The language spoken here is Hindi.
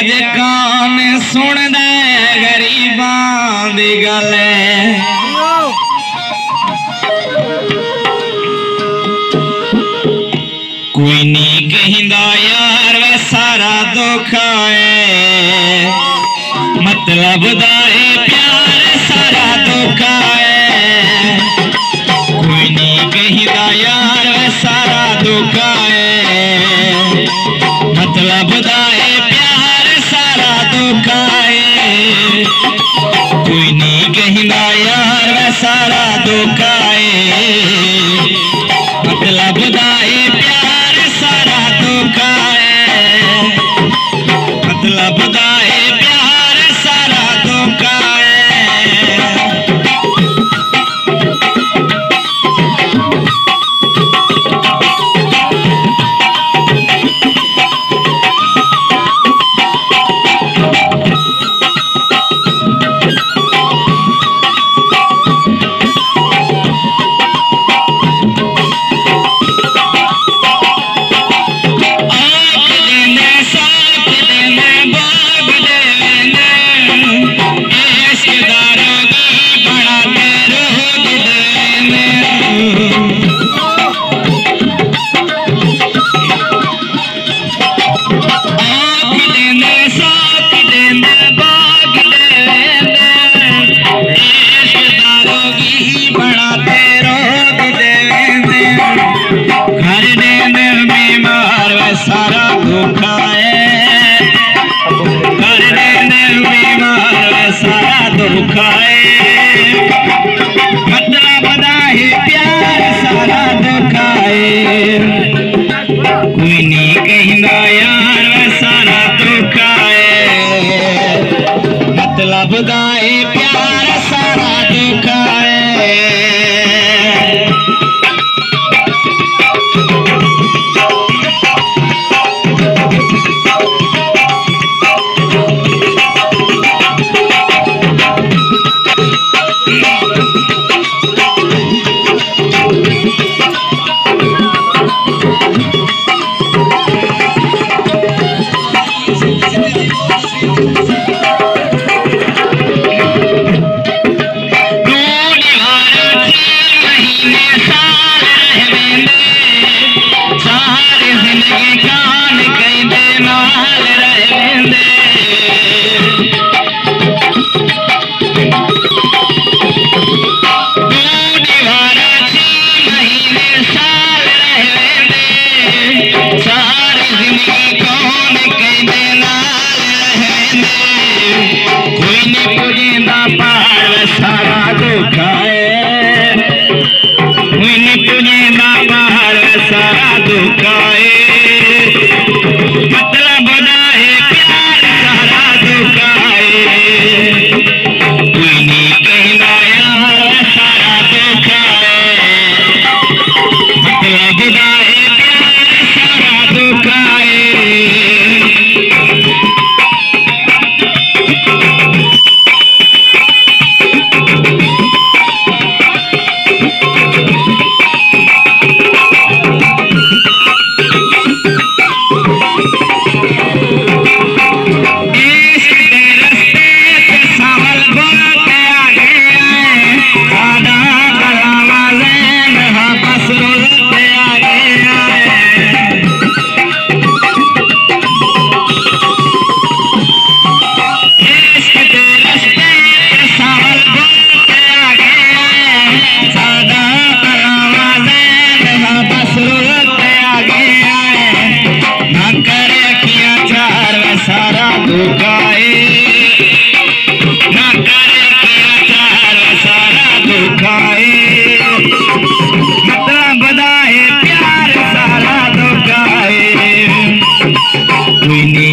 अज कौन सुनदा गरीबां दी गल कोई नहीं कहंदा यार वे सारा धोखा है मतलब दा प्यार सारा धोखा है कोई नहीं कहंदा यार वे सारा धोखा है मतलब दा प्यार सारा धोखा है कोई नहीं कहंदा यार वे सारा धोखा है मतलब दा प्यार सारा धोखा है मतलब दा प्यार सारा धोखा सारा धोखा है सारा धोखा है मतलब दा प्यार सारा धोखा है कोई नहीं कहंदा यार सारा धोखा है मतलब दा प्यार सारा धोखा है सारा धोखा है कोई नहीं पुजेंदा पहाड़ सारा धोखा है मतलब दा प्यार सारा धोखा है कोई नहीं कहंदा यार सारा धोखा है मतलब दा प्यार सारा धोखा है सारा धोखा है ना करे सारा धोखा है मतलब दा प्यार सारा धोखा है कोई नहीं